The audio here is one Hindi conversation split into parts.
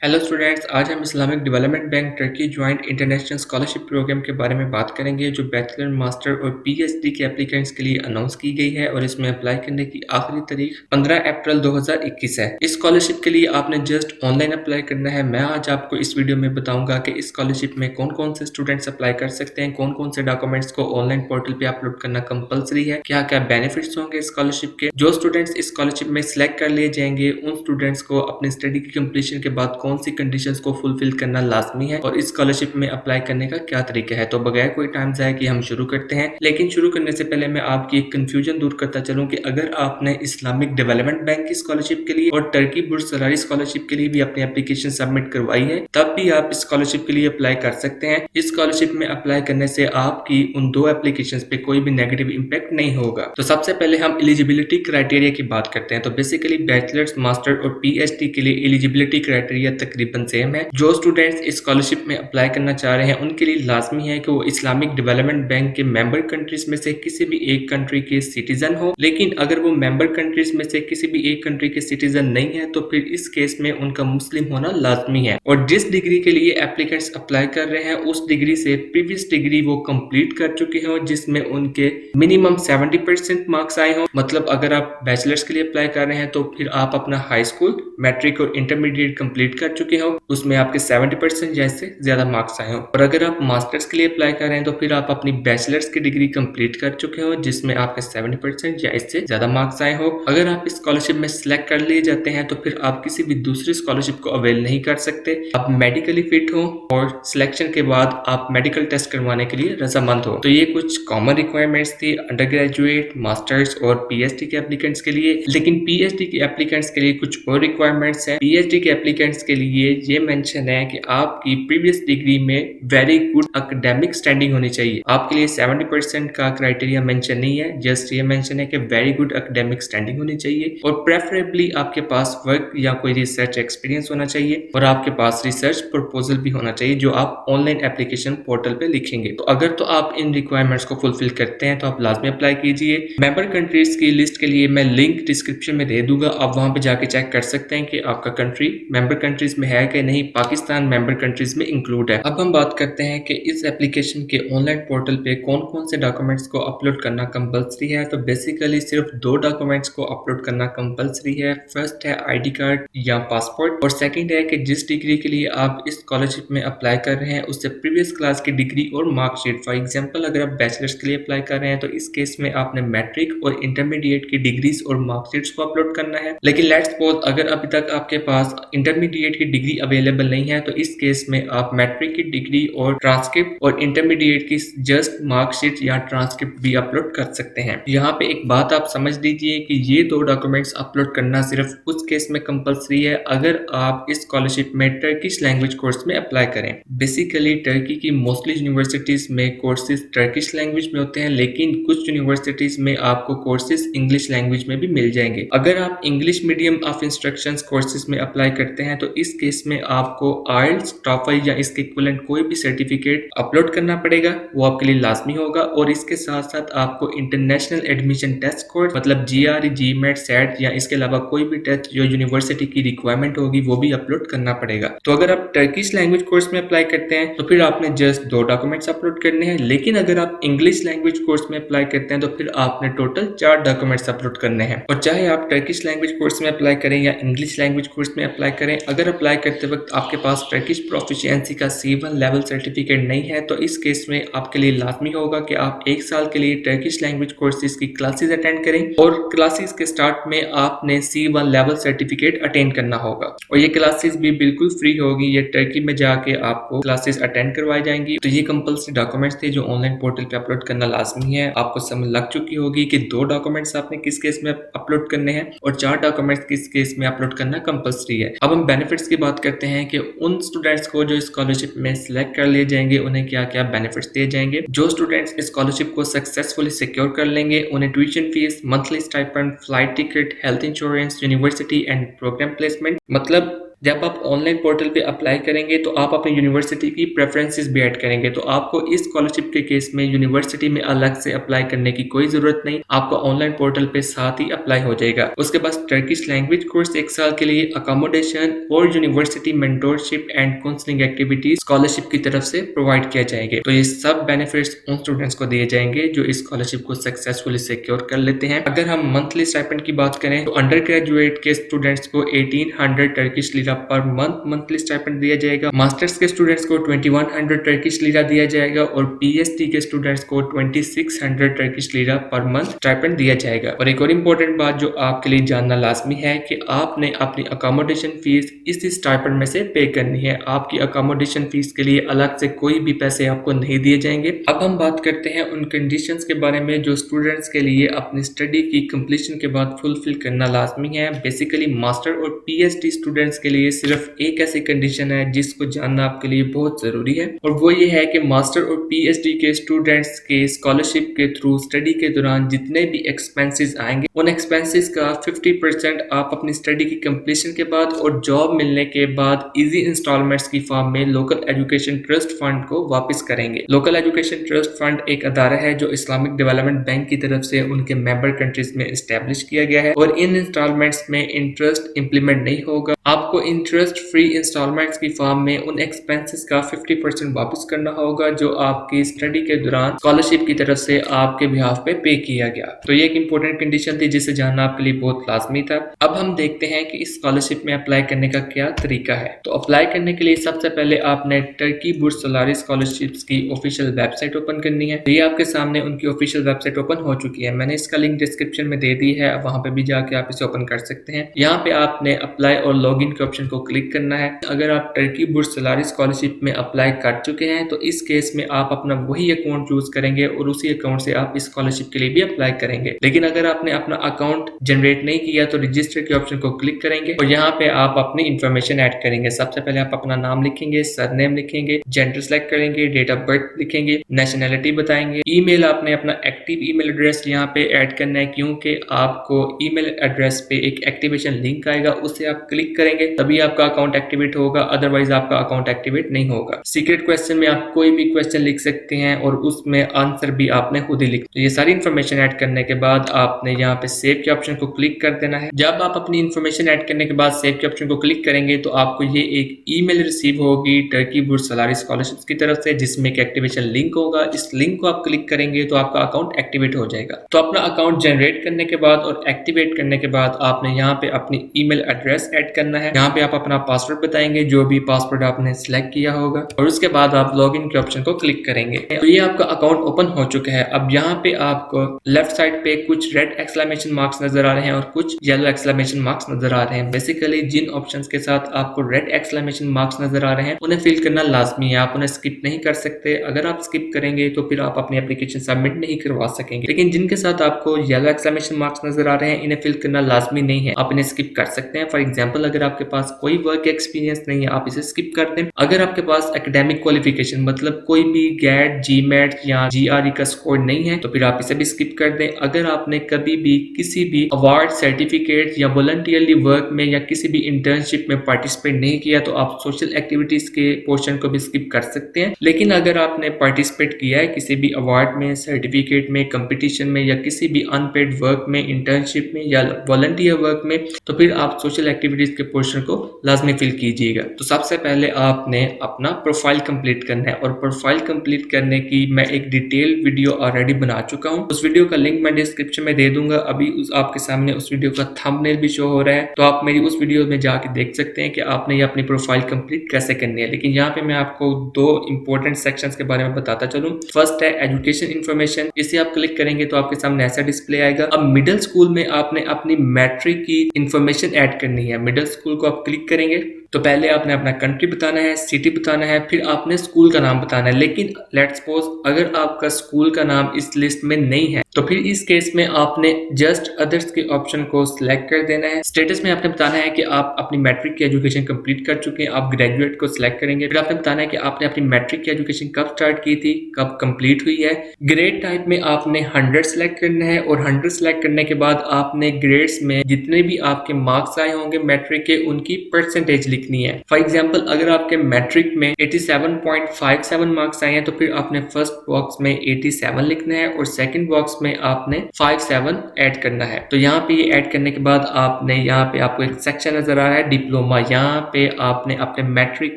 हेलो स्टूडेंट्स, आज हम Islamic development bank Turkey joint international scholarship programme के बारे में बात करेंगे जो बैचलर, मास्टर और पीएचडी के एप्लीकेंट्स के लिए अनाउंस की गई है और इसमें अप्लाई करने की आखिरी तारीख 15 अप्रैल 2021 है। इस स्कॉलरशिप के लिए आपने जस्ट ऑनलाइन अप्लाई करना है। मैं आज आपको इस वीडियो में बताऊंगा कि इस स्कॉलरशिप में कौन कौन से स्टूडेंट्स अप्लाई कर सकते हैं, कौन कौन से डॉक्यूमेंट्स को ऑनलाइन पोर्टल पे अपलोड करना कंपलसरी है, क्या क्या बेनिफिट्स होंगे स्कॉलरशिप के। जो स्टूडेंट्स इस स्कॉलरशिप में सिलेक्ट कर लिए जाएंगे उन स्टूडेंट्स को अपनी स्टडी की कंप्लीशन के बाद कौन सी कंडीशंस को फुलफिल करना लाजमी है और इस स्कॉलरशिप में अप्लाई करने का क्या तरीका है। तो बगैर कोई टाइम जाए कि हम शुरू करते हैं, लेकिन शुरू करने से पहले मैं आपकी एक कंफ्यूजन दूर करता चलूं कि अगर आपने इस्लामिक डेवलपमेंट बैंक की स्कॉलरशिप के लिए और टर्की बुर्सरारी स्कॉलरशिप के लिए भी अपनी एप्लीकेशन सबमिट करवाई है, तब भी आप इस स्कॉलरशिप के लिए अप्लाई कर सकते हैं। इस स्कॉलरशिप में अप्लाई करने से आपकी उन दो एप्लीकेशन पे कोई भी नेगेटिव इंपैक्ट नहीं होगा। तो सबसे पहले हम एलिजिबिलिटी क्राइटेरिया की बात करते हैं। तो बेसिकली बैचलर्स, मास्टर और पीएचडी के लिए एलिजिबिलिटी क्राइटेरिया तकरीबन सेम है। जो स्टूडेंट्स इस स्कॉलरशिप में अप्लाई करना चाह रहे हैं उनके लिए लाजमी है कि वो इस्लामिक डेवलपमेंट बैंक के मेंबर कंट्रीज में से किसी भी एक कंट्री के सिटीजन हो। लेकिन अगर वो मेंबर कंट्रीज में से किसी भी एक कंट्री के सिटीजन नहीं है तो फिर इस केस में उनका मुस्लिम होना लाजमी है। और जिस डिग्री के लिए एप्लीकेंट्स अप्लाई कर रहे हैं उस डिग्री से प्रीवियस डिग्री वो कंप्लीट कर चुके हो जिसमें उनके मिनिमम 70% मार्क्स आए हो। मतलब अगर आप बैचलर्स के लिए अप्लाई कर रहे हैं तो फिर आप अपना हाई स्कूल, मैट्रिक और इंटरमीडिएट कंप्लीट कर चुके हो, उसमें आपके 70% जैसे ज्यादा मार्क्स आए हो। और अगर आप मास्टर्स के लिए अप्लाई कर रहे हैं तो फिर आप अपनी बैचलर्स की डिग्री कंप्लीट कर चुके हो जिसमें आपके 70% या इससे ज्यादा मार्क्स आए हो। अगर आप इस स्कॉलरशिप में सिलेक्ट कर लिए जाते हैं तो फिर आप किसी भी दूसरी स्कॉलरशिप को अवेल नहीं कर सकते। आप मेडिकली फिट हो और सिलेक्शन के बाद आप मेडिकल टेस्ट करवाने के लिए रजामंद हो। तो ये कुछ कॉमन रिक्वायरमेंट्स थी अंडर ग्रेजुएट, मास्टर्स और पीएचडी के एप्लीकेंट्स के लिए। लेकिन पीएचडी के एप्लीकेंट्स के लिए कुछ और रिक्वायरमेंट्स हैं। पीएचडी के एप्लीकेंट्स के लिए ये मेंशन है कि आपकी प्रीवियस डिग्री में वेरी गुड एकेडमिक स्टैंडिंग होनी चाहिए। आपके लिए 70% का क्राइटेरिया मेंशन नहीं है, जस्ट ये मेंशन है कि वेरी गुड एकेडमिक स्टैंडिंग होनी चाहिए और प्रेफरेबली आपके पास वर्क या कोई रिसर्च एक्सपीरियंस होना चाहिए और आपके पास रिसर्च प्रपोजल भी होना चाहिए जो आप ऑनलाइन एप्लीकेशन पोर्टल पे लिखेंगे। तो अगर तो आप इन रिक्वायरमेंट्स को फुलफिल करते हैं तो आप लाजमी अप्लाई कीजिए। मेंबर कंट्रीज की लिस्ट के लिए मैं लिंक डिस्क्रिप्शन में दे दूंगा, आप वहां पे जाके चेक कर सकते हैं कि आपका कंट्री मेंबर कंट्रीज में है कि नहीं। पाकिस्तान मेंबर कंट्रीज में इंक्लूड है। अब हम बात करते हैं कि इस एप्लीकेशन के ऑनलाइन पोर्टल पे कौन कौन से डॉक्यूमेंट्स को अपलोड करना कंपलसरी है। तो बेसिकली सिर्फ दो डॉक्यूमेंट्स को अपलोड करना कंपलसरी है। फर्स्ट है आईडी कार्ड या पासपोर्ट और सेकंड है कि जिस डिग्री के लिए आप इस स्कॉलरशिप में अप्लाई कर रहे हैं उससे प्रीवियस क्लास की डिग्री और मार्कशीट। फॉर एग्जांपल अगर आप बैचलर्स के लिए अप्लाई कर रहे हैं तो इस केस में आपने मैट्रिक और इंटरमीडिएट की डिग्रीज और मार्कशीट्स को अपलोड करना है। लेकिन लेट्स सपोज अगर अभी तक आपके पास इंटरमीडिएट की डिग्री अवेलेबल नहीं है तो इस केस में आप मैट्रिक की डिग्री और ट्रांसक्रिप्ट और इंटरमीडिएट की जस्ट मार्कशीट या ट्रांसक्रिप्ट भी अपलोड कर सकते हैं। यहाँ पे एक बात आप समझ लीजिए कि ये दो डॉक्यूमेंट्स अपलोड करना सिर्फ उस केस में कंपलसरी है अगर आप इस स्कॉलरशिप में टर्किश लैंग्वेज कोर्स में अप्लाई करें। बेसिकली टर्की की मोस्टली यूनिवर्सिटीज में कोर्सेज टर्किश लैंग्वेज में होते हैं, लेकिन कुछ यूनिवर्सिटीज में आपको कोर्सेज इंग्लिश लैंग्वेज में भी मिल जाएंगे। अगर आप English medium of instructions courses में अप्लाई करते हैं तो इस केस में आपको आइल्स, टॉफल या इसके इक्विवेलेंट कोई भी सर्टिफिकेट अपलोड करना पड़ेगा, वो आपके लिए लाजमी होगा। और इसके साथ साथ आपको इंटरनेशनल एडमिशन टेस्ट कोर्स मतलब जीआरई, जीमेट, सेट या इसके अलावा कोई भी टेस्ट जो यूनिवर्सिटी की रिक्वायरमेंट होगी वो भी अपलोड करना पड़ेगा। तो अगर आप टर्किश लैंग्वेज कोर्स में अप्लाई करते हैं तो फिर आपने जस्ट दो डॉक्यूमेंट्स अपलोड करने हैं। लेकिन अगर आप इंग्लिश लैंग्वेज कोर्स में अप्लाई करते हैं तो फिर आपने टोटल 4 डॉक्यूमेंट्स अपलोड करने हैं। और चाहे आप टर्किश लैंग्वेज कोर्स में अप्लाई करें या इंग्लिश लैंग्वेज कोर्स में अप्लाई करें, अगर अप्लाई करते वक्त आपके पास टर्किश प्रोफिशिएंसी का C1 लेवल सर्टिफिकेट नहीं है तो इस केस में आपके लिए लाजमी होगा कि आप 1 साल के लिए टर्किश लैंग्वेज कोर्सेज की क्लासेस अटेंड करें और क्लासेस के स्टार्ट में आपने C1 लेवल सर्टिफिकेट अटेंड करना होगा। और ये क्लासेस भी बिल्कुल फ्री होगी, ये टर्की में जाके आपको क्लासेस अटेंड करवाई जाएंगी। तो ये कंपल्सरी डॉक्यूमेंट्स थे जो ऑनलाइन पोर्टल पे अपलोड करना लाजमी है। आपको समझ लग चुकी होगी कि 2 डॉक्यूमेंट्स आपने किस केस में अपलोड करने हैं और 4 डॉक्यूमेंट्स किस केस में अपलोड करना कंपल्सरी है। अब हम बेनिफिट्स की बात करते हैं कि उन स्टूडेंट्स को जो स्कॉलरशिप में सिलेक्ट कर लिए जाएंगे उन्हें क्या क्या बेनिफिट्स दिए जाएंगे। जो स्टूडेंट्स स्कॉलरशिप को सक्सेसफुली सिक्योर कर लेंगे उन्हें tuition fees, monthly stipend, flight ticket, health insurance, university and programme placement मतलब जब आप ऑनलाइन पोर्टल पे अप्लाई करेंगे तो आप अपनी यूनिवर्सिटी की प्रेफरेंसेस भी ऐड करेंगे, तो आपको इस स्कॉलरशिप के केस में यूनिवर्सिटी में अलग से अप्लाई करने की कोई ज़रूरत नहीं, आपको ऑनलाइन पोर्टल पे साथ ही अप्लाई हो जाएगा। उसके बाद टर्किश लैंग्वेज कोर्स 1 साल के लिए अकोमोडेशन और university mentorship and counselling activities scholarship की तरफ से प्रोवाइड किया जाएंगे। तो ये सब बेनिफिट्स उन स्टूडेंट्स को दिए जाएंगे जो इस स्कॉलरशिप को सक्सेसफुली सिक्योर कर लेते हैं। अगर हम मंथली स्टाइपेंड की बात करें तो अंडर ग्रेजुएट के स्टूडेंट्स को 1800 टर्किश लीरा पर मंथली स्टाइपेंड दिया जाएगा। मास्टर्स के स्टूडेंट्स को 2100 टर्किश लीरा दिया जाएगा और पीएचडी के स्टूडेंट्स को 2600 Turkish lira per month stipend दिया जाएगा। और एक और इम्पोर्टेंट बात जो आपके लिए जानना लाजमी है कि आपने अपनी अकोमोडेशन फीस इस स्टाइपेंड में से पे करनी है। आपकी अकोमोडेशन फीस के लिए अलग से कोई भी पैसे आपको नहीं दिए जाएंगे। अब हम बात करते हैं उन कंडीशंस के बारे में जो स्टूडेंट्स के लिए अपनी स्टडी की कंप्लीशन के बाद फुलफिल करना लाजमी है। बेसिकली मास्टर और पीएचडी स्टूडेंट्स के लिए सिर्फ एक ऐसी कंडीशन है जिसको जानना आपके लिए बहुत जरूरी है, और वो ये है कि मास्टर और पीएचडी के स्टूडेंट्स के स्कॉलरशिप के थ्रू स्टडी के दौरान जितने भी एक्सपेंसेस आएंगे उन एक्सपेंसेस का 50% आप अपनी स्टडी की कंप्लीशन के बाद और जॉब मिलने के बाद इजी इंस्टॉलमेंट्स की फॉर्म में लोकल एजुकेशन ट्रस्ट फंड को वापस करेंगे। लोकल एजुकेशन ट्रस्ट फंड एक अदारा है जो इस्लामिक डेवलपमेंट बैंक की तरफ से उनके मेंबर कंट्रीज में एस्टेब्लिश किया गया है, और इन इंस्टॉलमेंट्स में इंटरेस्ट इंप्लीमेंट नहीं होगा। आपको इंटरेस्ट फ्री इंस्टॉलमेंट्स की फॉर्म में उन एक्सपेंसेस का 50% वापस करना होगा जो आपकी स्टडी के दौरान स्कॉलरशिप की तरफ से आपके बिहाफ पे किया गया। तो ये एक इंपॉर्टेंट कंडीशन थी जिसे जानना आपके लिए बहुत लाजमी था। अब हम देखते हैं कि इस स्कॉलरशिप में अप्लाई करने का क्या तरीका है। तो अप्लाई करने के लिए सबसे पहले आपने टर्की बुर्स सलारी स्कॉलरशिप्स की ऑफिशियल वेबसाइट ओपन करनी है। तो ये आपके सामने उनकी ऑफिशियल वेबसाइट ओपन हो चुकी है, मैंने इसका लिंक डिस्क्रिप्शन में दे दी है, वहां पे भी जाके आप इसे ओपन कर सकते हैं। यहाँ पे आपने अप्लाई और लॉगिन के ऑप्शन को क्लिक करना है। अगर आप टर्की बुर्स सलारी स्कॉलरशिप में अप्लाई कर चुके हैं तो इस केस में आप अपना वही अकाउंट चूज करेंगे और उसी अकाउंट से आप इस स्कॉलरशिप के लिए भी अप्लाई करेंगे। लेकिन अगर आपने अपना अकाउंट जनरेट नहीं किया तो रजिस्टर के ऑप्शन को क्लिक करेंगे और यहाँ पे आप अपनी इंफॉर्मेशन ऐड करेंगे। सबसे पहले आप अपना नाम लिखेंगे, सरनेम लिखेंगे, जेंडर सेलेक्ट करेंगे, डेट ऑफ बर्थ लिखेंगे, नेशनैलिटी बताएंगे। ईमेल आपने अपना एक्टिव ईमेल एड्रेस यहाँ पे ऐड करना है क्योंकि आपको ईमेल एड्रेस पे एक एक्टिवेशन लिंक आएगा, उससे आप क्लिक करेंगे तभी आपका अकाउंट एक्टिवेट होगा, अदरवाइज आपका अकाउंट एक्टिवेट नहीं होगा। सीक्रेट क्वेश्चन में आप कोई भी क्वेश्चन लिख सकते हैं और उसमें आंसर भी आपने खुद ही लिख। तो ये सारी इन्फॉर्मेशन ऐड करने के बाद आपने यहाँ पे सेव के ऑप्शन को क्लिक कर देना है। जब आप अपनी इन्फॉर्मेशन ऐड करने के बाद सेव के ऑप्शन को क्लिक करेंगे तो आपको ये एक ईमेल रिसीव होगी टर्की बुर्स सलारी स्कॉलरशिप की तरफ से जिसमें एक एक्टिवेशन लिंक होगा। इस लिंक को आप क्लिक करेंगे तो आपका अकाउंट एक्टिवेट हो जाएगा। तो अपना अकाउंट जनरेट करने के बाद और एक्टिवेट करने के बाद आपने यहाँ पे अपनी ईमेल एड्रेस ऐड करना है। यहाँ पे आप अपना पासवर्ड बताएंगे, जो भी पासवर्ड आपने सिलेक्ट किया होगा, और उसके बाद आप लॉगिन के ऑप्शन को क्लिक करेंगे। तो ये आपका अकाउंट ओपन हो चुका है। अब यहाँ पे आपको लेफ्ट साइड पे कुछ रेड एक्सक्लेमेशन मार्क्स नजर आ रहे हैं और कुछ येलो एक्सक्लेमेशन मार्क्स नजर आ रहे हैं। बेसिकली जिन ऑप्शंस के साथ आपको रेड एक्सक्लेमेशन मार्क्स नजर आ रहे हैं उन्हें फिल करना लाजमी है, आप उन्हें स्किप नहीं कर सकते। अगर आप स्किप करेंगे तो फिर आप अपनी एप्लीकेशन सबमिट नहीं करवा सकेंगे। लेकिन जिनके साथ आपको येलो एक्सक्लेमेशन मार्क्स नजर आ रहे हैं इन्हें फिल करना लाजमी नहीं है, आप इन्हें स्किप कर सकते हैं। फॉर एग्जाम्पल अगर आपके पास कोई वर्क एक्सपीरियंस नहीं है आप इसे स्किप कर दें। अगर आपके पास एकेडमिक क्वालिफिकेशन मतलब कोई भी गैट, जीमेट या जीआरई का स्कोर नहीं है तो फिर आप इसे भी स्किप कर दें। अगर आपने कभी भी किसी भी अवार्ड, सर्टिफिकेट या वॉलंटियरली वर्क में या किसी भी इंटर्नशिप में पार्टिसिपेट नहीं किया तो आप सोशल एक्टिविटीज के पोर्शन को भी स्किप कर सकते हैं। लेकिन अगर आपने पार्टिसिपेट किया है किसी भी अवार्ड में, सर्टिफिकेट में, कंपटीशन में या किसी भी अनपेड वर्क में, इंटर्नशिप में या वॉलंटियर वर्क में तो फिर आप सोशल एक्टिविटीज के पोर्शन को लाजमी फिल कीजिएगा। तो सबसे पहले आपने अपना प्रोफाइल कंप्लीट करना है और प्रोफाइल कंप्लीट करने की मैं एक डिटेल वीडियो ऑलरेडी बना चुका हूं। उस वीडियो का लिंक मैं डिस्क्रिप्शन में दे दूंगा। अभी आपके सामने उस वीडियो का थंबनेल भी शो हो रहा है, तो आप मेरी उस वीडियो में जाके देख सकते हैं कि आपने ये अपनी प्रोफाइल कंप्लीट कैसे करनी है। लेकिन यहाँ पे मैं आपको दो इंपॉर्टेंट सेक्शंस के बारे में बताता चलूं। फर्स्ट है एजुकेशन इन्फॉर्मेशन, इसे आप क्लिक करेंगे तो आपके सामने ऐसा डिस्प्ले आएगा। अब मिडिल स्कूल में आपने अपनी मैट्रिक की इंफॉर्मेशन ऐड करनी है। मिडिल स्कूल को आप क्लिक करेंगे तो पहले आपने अपना कंट्री बताना है, सिटी बताना है, फिर आपने स्कूल का नाम बताना है। लेकिन लेट्स सपोज अगर आपका स्कूल का नाम इस लिस्ट में नहीं है तो फिर इस केस में आपने जस्ट अदर्स के ऑप्शन को सिलेक्ट कर देना है। स्टेटस में आपने बताना है कि आप अपनी मैट्रिक की एजुकेशन कंप्लीट कर चुके हैं, आप ग्रेजुएट को सिलेक्ट करेंगे। फिर आपने बताना है कि आपने अपनी मैट्रिक की एजुकेशन कब स्टार्ट की थी, कब कंप्लीट हुई है। ग्रेड टाइप में आपने 100 सिलेक्ट करना है और 100 सिलेक्ट करने के बाद आपने ग्रेड्स में जितने भी आपके मार्क्स आए होंगे मैट्रिक के उनकी परसेंटेज लिखनी है। फॉर एग्जाम्पल अगर आपके मैट्रिक में 87.57 मार्क्स आए हैं तो फिर आपने फर्स्ट बॉक्स में 87 लिखना है और सेकंड बॉक्स में आपने 57 ऐड करना है। तो यहाँ पे ये ऐड करने के बाद आपने यहाँ पे आपको एक सेक्शन नजर आ रहा है डिप्लोमा, यहाँ पे आपने अपने मैट्रिक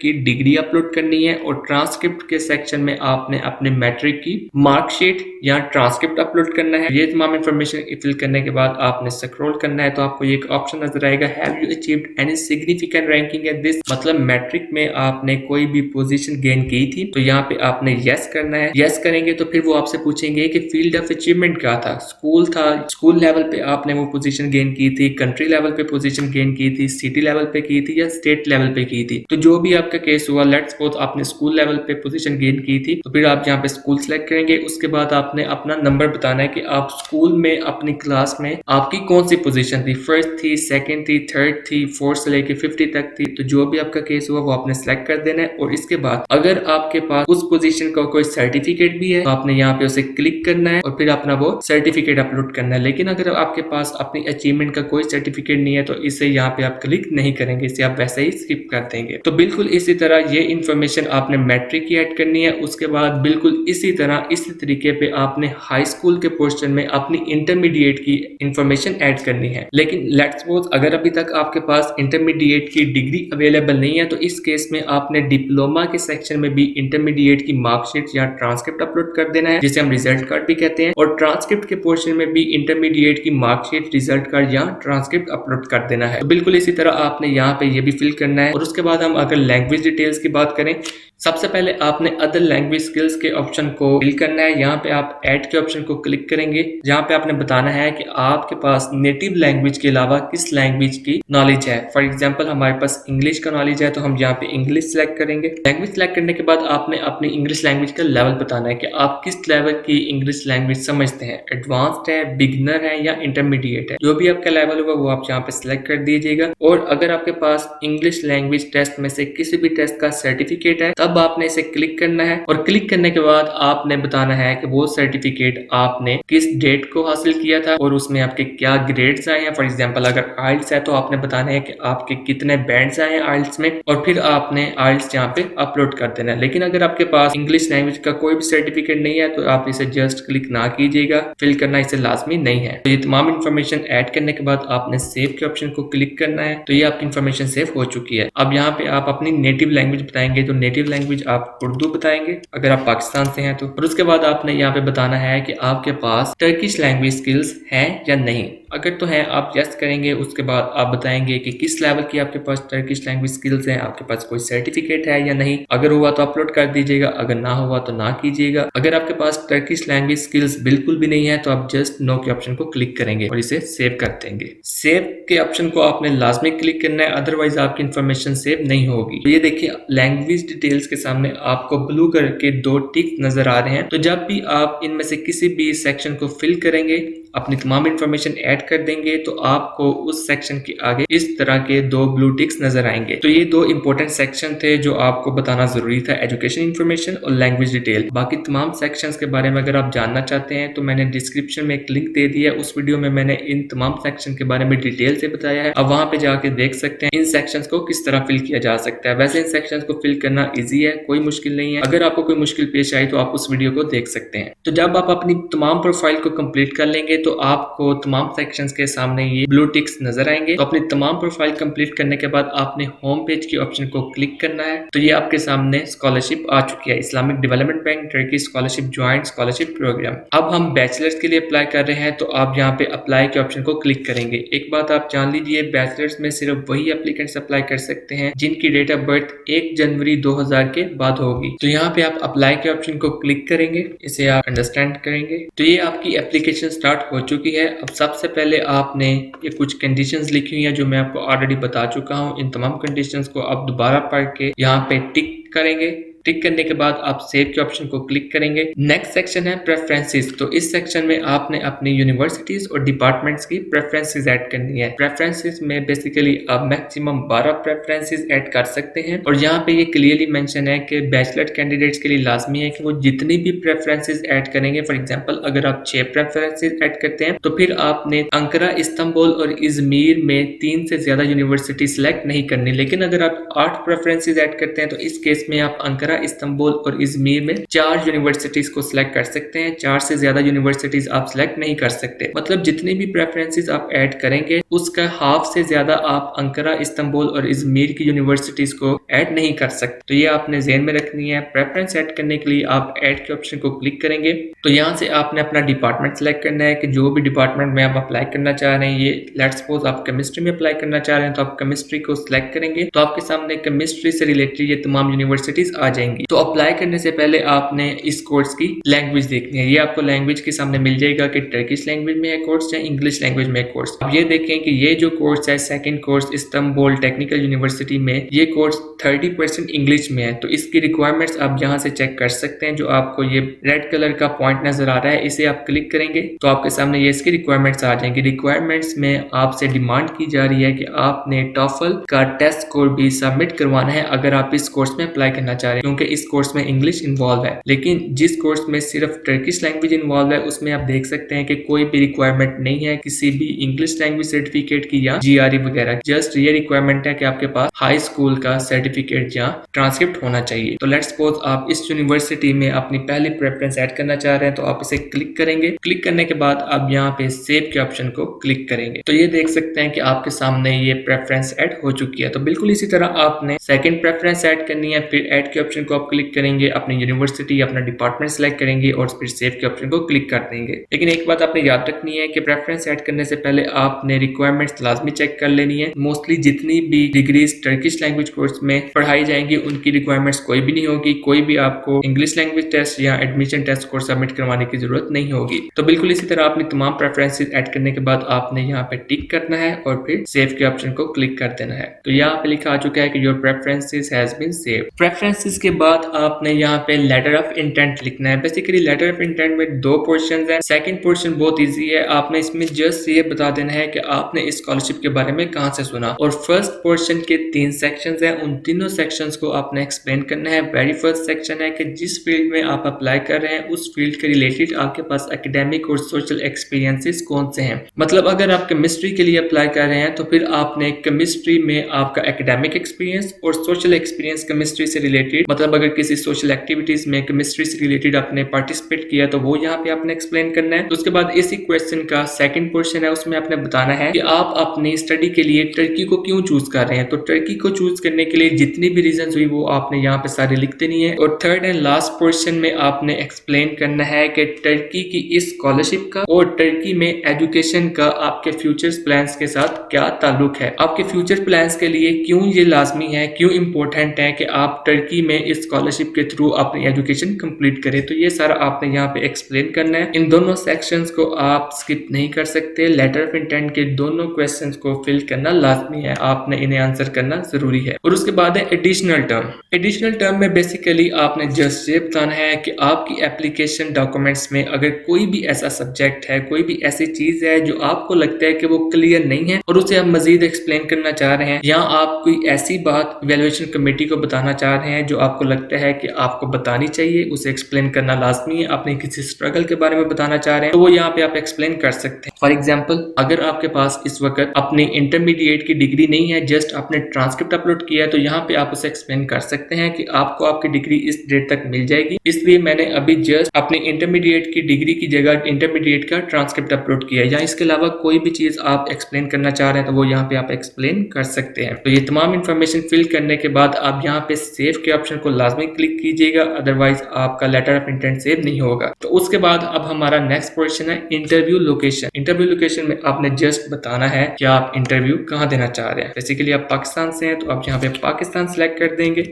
की डिग्री अपलोड करनी है और ट्रांसक्रिप्ट के सेक्शन में आपने अपने मैट्रिक की मार्कशीट या ट्रांसक्रिप्ट अपलोड करना है। ये तमाम इन्फॉर्मेशन फिल करने के बाद आपने स्क्रॉल करना है तो आपको ये एक ऑप्शन नजर आएगा, have you achieved any significant ranking at this, मतलब मैट्रिक में आपने कोई भी पोजीशन गेन की थी। तो यहाँ पे आपने यस करना है। यस करेंगे तो फिर वो आपसे पूछेंगे कि फील्ड ऑफ अचीवमेंट क्या था, स्कूल था, स्कूल लेवल पे आपने वो पोजीशन गेन की थी, कंट्री लेवल पे पोजीशन गेन की थी, सिटी लेवल पे की थी या स्टेट लेवल पे की थी। तो जो भी आपका केस हुआ, लेट्स सपोज आपने स्कूल लेवल पे पोजीशन गेन की थी तो फिर आप यहाँ पे स्कूल सेलेक्ट करेंगे। उसके बाद आपने अपना नंबर बताना है कि आप स्कूल में अपनी क्लास में आपकी कौन सी पोजीशन थी, फर्स्ट थी, सेकंड थी, थर्ड थी, फोर्थ से लेके 50 तक थी। तो जो भी आपका केस हुआ वो आपने सेलेक्ट कर देना है और इसके बाद अगर आपके पास उस पोजीशन का कोई सर्टिफिकेट भी है तो आपने यहाँ पे उसे क्लिक करना है और फिर अपना वो सर्टिफिकेट अपलोड करना है। लेकिन अगर आपके पास अपनी अचीवमेंट का कोई सर्टिफिकेट नहीं है तो इसे यहाँ पे आप क्लिक नहीं करेंगे, इसे आप वैसे ही स्किप कर देंगे। तो बिल्कुल इसी तरह ये इन्फॉर्मेशन आपने मैट्रिक की ऐड करनी है। उसके बाद बिल्कुल इसी तरह इसी तरीके पे आपने हाई स्कूल के पोर्शन में अपनी इंटरमीडिएट की इंफॉर्मेशन ऐड करनी है। लेकिन लेट्स सपोज अगर अभी तक आपके पास इंटरमीडिएट की डिग्री अवेलेबल नहीं है तो इस केस में आपने डिप्लोमा के सेक्शन में भी इंटरमीडिएट की मार्कशीट या ट्रांसक्रिप्ट अपलोड कर देना है, जिसे हम रिजल्ट कार्ड भी कहते हैं, और ट्रांसक्रिप्ट के पोर्शन में भी इंटरमीडिएट की मार्कशीट, रिजल्ट कार्ड या ट्रांसक्रिप्ट अपलोड कर देना है। तो बिल्कुल इसी तरह आपने यहाँ पे ये भी फिल करना है। और उसके बाद हम अगर लैंग्वेज डिटेल्स की बात करें, सबसे पहले आपने अदर लैंग्वेज स्किल्स के ऑप्शन को फिल करना है। यहाँ पे आप ऐड के ऑप्शन को क्लिक करेंगे, जहाँ पे आपने बताना है कि आपके पास नेटिव लैंग्वेज के अलावा किस लैंग्वेज की नॉलेज है। फॉर एग्जांपल हमारे पास इंग्लिश का नॉलेज है तो हम यहाँ पे इंग्लिश सेलेक्ट करेंगे। लैंग्वेज सेलेक्ट करने के बाद आपने अपनी इंग्लिश लैंग्वेज का लेवल बताना है कि आप किस लेवल की इंग्लिश लैंग्वेज समझते हैं, एडवांस्ड है, बिगिनर है या इंटरमीडिएट है। जो भी आपका लेवल होगा वो आप यहाँ पे सिलेक्ट कर दीजिएगा। और अगर आपके पास इंग्लिश लैंग्वेज टेस्ट में से किसी भी टेस्ट का सर्टिफिकेट है तब आपने इसे क्लिक करना है और क्लिक करने के बाद आपने बताना है कि वो सर्टिफिकेट आपने किस डेट को हासिल किया था और उसमें आपके क्या ग्रेड्स आए हैं। फॉर एग्जांपल अगर आइल्स है तो आपने बताना है कि आपके कितने बैंड्स आए हैं आइल्स में और फिर आपने आइल्स यहाँ पे अपलोड कर देना है। लेकिन अगर आपके पास इंग्लिश लैंग्वेज का कोई भी सर्टिफिकेट नहीं है तो आप इसे जस्ट क्लिक ना कीजिएगा, फिल करना इसे लाजमी नहीं है। तो ये तमाम इन्फॉर्मेशन ऐड करने के बाद आपने सेव के ऑप्शन को क्लिक करना है। तो ये आपकी इन्फॉर्मेशन सेव हो चुकी है। अब यहाँ पे आप अपनी नेटिव लैंग्वेज बताएंगे, तो नेटिव लैंग्वेज आप उर्दू बताएंगे अगर आप पाकिस्तान से हैं तो। और उसके बाद आपने यहाँ पे बताना है कि आपके पास टर्किश लैंग्वेज स्किल्स हैं या नहीं। अगर तो है आप यस करेंगे। उसके बाद आप बताएंगे कि किस लेवल की आपके पास टर्किश लैंग्वेज स्किल्स हैं, आपके पास कोई सर्टिफिकेट है या नहीं। अगर हुआ तो अपलोड कर दीजिएगा, अगर ना हुआ तो ना कीजिएगा। अगर आपके पास टर्किश लैंग्वेज स्किल्स बिल्कुल भी नहीं है तो आप जस्ट नो के ऑप्शन को क्लिक करेंगे और इसे सेव कर देंगे। सेव के ऑप्शन को आपने लाजमी क्लिक करना है, अदरवाइज आपकी इन्फॉर्मेशन सेव नहीं होगी। तो ये देखिए लैंग्वेज डिटेल्स के सामने आपको ब्लू कलर के 2 टिक नजर आ रहे हैं। तो जब भी आप इनमें से किसी भी सेक्शन को फिल करेंगे, अपनी तमाम इन्फॉर्मेशन ऐड कर देंगे तो आपको उस सेक्शन के आगे इस तरह के 2 ब्लू टिक्स नजर आएंगे। तो ये 2 इंपॉर्टेंट सेक्शन थे जो आपको बताना जरूरी था, एजुकेशन इन्फॉर्मेशन और लैंग्वेज डिटेल। बाकी तमाम सेक्शंस के बारे में अगर आप जानना चाहते हैं तो मैंने डिस्क्रिप्शन में एक लिंक दे दिया है, उस वीडियो में मैंने इन तमाम सेक्शन के बारे में डिटेल से बताया है। अब वहां पे जाके देख सकते हैं इन सेक्शंस को किस तरह फिल किया जा सकता है। वैसे इन सेक्शंस को फिल करना इजी है, कोई मुश्किल नहीं है। अगर आपको कोई मुश्किल पेश आई तो आप उस वीडियो को देख सकते हैं। तो जब आप अपनी तमाम प्रोफाइल को कंप्लीट कर लेंगे तो आपको तमाम सेक्शंस के सामने ये ब्लू टिक्स नजर आएंगे। तो अपनी तमाम प्रोफाइल कंप्लीट करने के बाद आपने होम पेज के ऑप्शन को क्लिक करना है। तो ये आपके सामने स्कॉलरशिप आ चुकी है, Islamic development bank Turkey scholarship joint scholarship programme. अब हम बैचलर्स के लिए अप्लाई कर रहे हैं तो आप यहाँ पे अप्लाई के ऑप्शन को क्लिक करेंगे। एक बात आप जान लीजिए, बैचलर्स में सिर्फ वही एप्लीकेंट्स अप्लाई कर सकते हैं जिनकी डेट ऑफ बर्थ 1 जनवरी 2000 के बाद होगी। तो यहाँ पे आप अप्लाई के ऑप्शन को क्लिक करेंगे, इसे आप अंडरस्टैंड करेंगे। तो ये आपकी एप्लीकेशन स्टार्ट हो चुकी है। अब सबसे पहले आपने ये कुछ कंडीशंस लिखी हुई है जो मैं आपको ऑलरेडी बता चुका हूँ। इन तमाम कंडीशंस को आप दोबारा पढ़ के यहाँ पे टिक करेंगे टिक करने के बाद आप सेव के ऑप्शन को क्लिक करेंगे। नेक्स्ट सेक्शन है प्रेफरेंसेस। तो इस सेक्शन में आपने अपनी यूनिवर्सिटीज और डिपार्टमेंट्स की प्रेफरेंसेस ऐड करनी है। प्रेफरेंसेस में बेसिकली आप मैक्सिमम 12 प्रेफरेंसेस ऐड कर सकते हैं और यहाँ पे ये क्लियरली मेंशन है कि बैचलर कैंडिडेट्स के लिए लाजमी है कि वो जितनी भी प्रेफरेंसेस ऐड करेंगे, फॉर एग्जांपल अगर आप 6 प्रेफरेंसेस ऐड करते हैं तो फिर आपने अंकारा, इस्तांबुल और इजमीर में 3 से ज्यादा यूनिवर्सिटी सिलेक्ट नहीं करनी। लेकिन अगर आप 8 प्रेफरेंसेस ऐड करते हैं तो इस केस में आप अंकारा, इस्तांबुल और इजमीर में 4 यूनिवर्सिटीज को सिलेक्ट कर सकते हैं। 4 से ज्यादा यूनिवर्सिटीज आप सिलेक्ट नहीं कर सकते। मतलब जितनी भी प्रेफरेंसेस आप ऐड करेंगे उसका हाफ से ज्यादा आप अंकारा, इस्तांबुल और इजमीर की यूनिवर्सिटीज को ऐड नहीं कर सकते। तो ये आपने ज़हन में रखनी है। प्रेफरेंस ऐड करने के लिए आप ऐड के ऑप्शन को क्लिक करेंगे। तो यहाँ से आपने अपना डिपार्टमेंट सेलेक्ट करना है कि जो भी डिपार्टमेंट में आप अप्लाई करना चाह रहे हैं। ये लेट्स सपोज आप केमिस्ट्री में अप्लाई करना चाह रहे हैं तो आप केमिस्ट्री को सिलेक्ट करेंगे तो आपके सामने केमिस्ट्री से रिलेटेड ये तमाम यूनिवर्सिटीज आ जाएंगी। तो अप्लाई करने से पहले आपने इस कोर्स की लैंग्वेज देखनी है। ये आपको लैंग्वेज के सामने मिल जाएगा कि टर्किश लैंग्वेज में है कोर्स या इंग्लिश लैंग्वेज में है कोर्स। अब ये देखें कि ये जो कोर्स है second course Istanbul technical university में, ये कोर्स 30% इंग्लिश में है। तो इसकी रिक्वायरमेंट्स आप यहाँ से चेक कर सकते हैं। जो आपको ये रेड कलर का पॉइंट नजर आ रहा है इसे आप क्लिक करेंगे तो आपके सामने ये इसकी रिक्वायरमेंट्स आ जाएंगी। रिक्वायरमेंट्स में आपसे डिमांड की जा रही है कि आपने टॉफल का टेस्ट स्कोर भी सबमिट करवाना है अगर आप इस कोर्स में अप्लाई करना चाह रहे हैं, क्योंकि इस कोर्स में इंग्लिश इन्वॉल्व है। लेकिन जिस कोर्स में सिर्फ टर्किश लैंग्वेज इन्वॉल्व है उसमें आप देख सकते हैं कि कोई भी रिक्वायरमेंट नहीं है किसी भी इंग्लिश लैंग्वेज सर्टिफिकेट की या GRE वगैरह। जस्ट ये रिक्वायरमेंट है कि आपके पास हाई स्कूल का सर्टिफिकेट या ट्रांसक्रिप्ट होना चाहिए। तो लेट्स सपोज आप इस यूनिवर्सिटी में अपनी पहली प्रेफरेंस ऐड करना चाह रहे हैं तो आप इसे क्लिक करेंगे। क्लिक करने के बाद आप यहाँ पे सेव के ऑप्शन को क्लिक करेंगे तो ये देख सकते हैं कि आपके सामने ये प्रेफरेंस ऐड हो चुकी है। तो बिल्कुल इसी तरह आपने सेकंड प्रेफरेंस ऐड करनी है। फिर ऐड के ऑप्शन को आप क्लिक करेंगे, अपनी यूनिवर्सिटी अपना डिपार्टमेंट सेलेक्ट करेंगे और फिर सेव के ऑप्शन को क्लिक कर देंगे। लेकिन एक बात आपने याद रखनी है कि प्रेफरेंस ऐड करने से पहले आपने रिक्वायरमेंट्स लाजमी चेक कर लेनी है। मोस्टली जितनी भी डिग्रीज टर्किश लैंग्वेज कोर्स में पढ़ाई जाएंगी उनकी रिक्वायरमेंट्स कोई भी नहीं होगी। कोई भी आपको इंग्लिश लैंग्वेज टेस्ट या एडमिशन टेस्ट को सबमिट करवाने की जरूरत नहीं होगी। तो बिल्कुल इसी तरह आपने तमाम प्रेफरेंसेस ऐड करने के बाद आपने यहाँ पे टिक करना है और फिर सेव के ऑप्शन को क्लिक कर देना है। तो यहाँ पे लिखा आ चुका है कि your preferences has been save. Preferences के बाद आपने यहाँ पे लेटर ऑफ इंटेंट लिखना है। बेसिकली लेटर ऑफ इंटेंट में 2 पोर्शन है। सेकंड पोर्शन बहुत ईजी है। आपने इसमें जस्ट ये बता देना है कि आपने इस स्कॉलरशिप के बारे में कहाँ से सुना। और फर्स्ट पोर्शन के 3 सेक्शंस हैं, उन तीनों सेक्शंस को आपने एक्सप्लेन करना है। वेरी फर्स्ट सेक्शन है कि जिस फील्ड में आप अप्लाई कर रहे हैं उस फील्ड के रिलेटेड आपके पास एकेडमिक और सोशल एक्सपीरियंसेस कौन से हैं। मतलब अगर आप केमिस्ट्री के लिए अप्लाई कर रहे हैं तो फिर आपने केमिस्ट्री में आपका एकेडमिक एक्सपीरियंस और सोशल एक्सपीरियंस केमिस्ट्री से रिलेटेड, मतलब अगर किसी सोशल एक्टिविटीज में केमिस्ट्री से रिलेटेड आपने पार्टिसिपेट किया तो वो यहाँ पे आपने एक्सप्लेन करना है। तो उसके बाद इसी क्वेश्चन का सेकंड पोर्शन है, उसमें आपने बताना है कि आप अपनी स्टडी के लिए टर्की को क्यों चूज कर रहे हैं। तो टर्की को चूज करने के लिए जितनी भी रीजन हुई वो आपने यहाँ पे सारे लिख देनी है। और थर्ड एंड लास्ट पोर्शन में आपने एक्सप्लेन करना है कि टर्की की इस स्कॉलरशिप का और टर्की में एजुकेशन का आपके फ्यूचर्स प्लान्स के साथ क्या ताल्लुक है। आपके फ्यूचर प्लान्स के लिए क्यों ये लाजमी है, क्यों इंपॉर्टेंट है कि आप टर्की में इस स्कॉलरशिप के थ्रू अपनी एजुकेशन कंप्लीट करें। तो ये सारा आपने यहाँ पे एक्सप्लेन करना है। इन दोनों सेक्शंस को आप स्किप नहीं कर सकते। लेटर ऑफ इंटेंट के दोनों क्वेश्चंस को फिल करना लाजमी है, आपने इन्हें आंसर करना जरूरी है। और उसके बाद है एडिशनल टर्म। एडिशनल टर्म में बेसिकली आपने जस्ट ये बताना है कि आपकी एप्लीकेशन डॉक्यूमेंट्स में अगर कोई भी ऐसा सब्जेक्ट है, कोई भी ऐसी चीज है जो आपको लगता है कि वो क्लियर नहीं है और उसे आप मजीद एक्सप्लेन करना चाह रहे हैं, या आप कोई ऐसी बात इवैल्यूएशन कमेटी को बताना चाह रहे हैं जो आपको लगता है कि आपको बतानी चाहिए, उसे एक्सप्लेन करना लाजमी है। आपने किसी स्ट्रगल के बारे में बताना चाह रहे हैं तो वो यहाँ पे आप एक्सप्लेन कर सकते हैं। फॉर एग्जाम्पल अगर आपके पास इस वक्त अपनी इंटरमीडिएट की डिग्री नहीं है, जस्ट आपने ट्रांसक्रिप्ट अपलोड किया है, तो यहाँ पे आप उसे एक्सप्लेन कर सकते हैं कि आपको आपकी डिग्री इस डेट तक मिल जाएगी, इसलिए मैंने अभी जस्ट अपनी इंटरमीडिएट की डिग्री की जगह इंटरमीडिएट का ट्रांसक्रिप्ट अपलोड किया है। या इसके अलावा कोई भी चीज आप एक्सप्लेन करना चाह रहे हैं तो वो यहाँ पे आप एक्सप्लेन कर सकते हैं। तो ये तमाम इंफॉर्मेशन फिल करने के बाद आप यहाँ पे सेव के ऑप्शन को लाजमी क्लिक कीजिएगा, अदरवाइज आपका लेटर ऑफ इंटेंट सेव नहीं होगा। तो उसके बाद अब हमारा नेक्स्ट पोर्शन है इंटरव्यू लोकेशन। इंटरव्यू लोकेशन में आपने जस्ट बताना है कि आप इंटरव्यू कहाँ देना चाह रहे हैं। बेसिकली आप पाकिस्तान से हैं तो आप यहाँ पे पाकिस्तान सेलेक्ट कर देंगे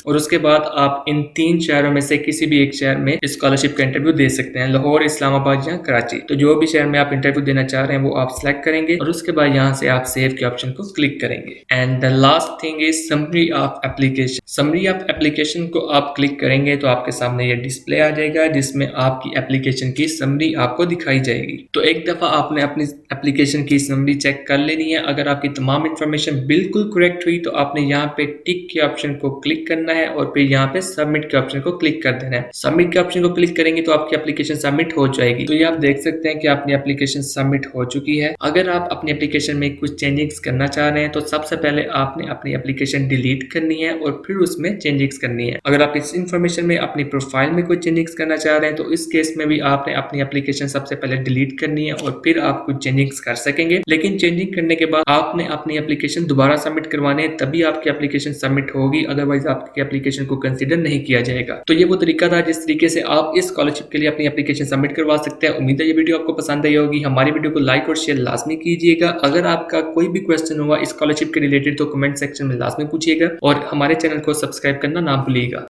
और उसके बाद आप इन 3 शहरों में से किसी भी एक शहर में स्कॉलरशिप का इंटरव्यू दे सकते हैं, लाहौर, इस्लामाबाद या कराची। तो जो भी शहर में आप इंटरव्यू देना चाह रहे हैं वो आप सिलेक्ट करेंगे और उसके बाद यहाँ से आप सेव के ऑप्शन को क्लिक करेंगे। And the last thing is summary of application. Summary of application को आप क्लिक करेंगे तो आपके सामने ये डिस्प्ले आ जाएगा जिसमें आपकी एप्लीकेशन की समरी आपको दिखाई जाएगी। तो एक दफा आपने अपनी एप्लीकेशन की समरी चेक कर लेनी है। अगर आपकी तमाम इंफॉर्मेशन बिल्कुल करेक्ट हुई तो आपने यहाँ पे टिक के ऑप्शन को क्लिक करना है और फिर यहाँ पे सबमिट के ऑप्शन को क्लिक कर देना है। सबमिट के ऑप्शन को क्लिक करेंगे तो आपकी एप्लीकेशन सबमिट हो जाएगी। तो ये आप देख सकते हैं कि आपकी एप्लीकेशन सबमिट हो चुकी है। अगर आप अपनी एप्लीकेशन में कुछ चेंजेस करना चाह रहे हैं तो सबसे पहले आपने अपनी एप्लीकेशन डिलीट करनी है और फिर उसमें चेंजेस करनी है। अगर आप इस इंफॉर्मेशन में अपनी प्रोफाइल में कोई चेंजेस करना चाह रहे हैं तो इस केस में भी आपने अपनी एप्लीकेशन सबसे पहले डिलीट करनी है और फिर आप कुछ चेंजेस कर सकेंगे। लेकिन चेंजिंग करने के बाद आपने अपनी एप्लीकेशन दोबारा सबमिट करवाने हैं, तभी आपकी एप्लीकेशन सबमिट होगी, अदरवाइज आपकी एप्लीकेशन को कंसीडर नहीं किया जाएगा। तो ये वो तरीका था जिस तरीके से आप इस स्कॉलरशिप के लिए अपनी एप्लीकेशन सबमिट करवा सकते हैं। उम्मीद है ये वीडियो आपको पसंद आई होगी। हमारी वीडियो को लाइक और शेयर लाजमी कीजिएगा। अगर आपका कोई भी क्वेश्चन हुआ स्कॉलरशिप के रिलेटेड तो कमेंट सेक्शन में लाजमी पूछिएगा और हमारे चैनल को सब्सक्राइब करना ना भूलिएगा।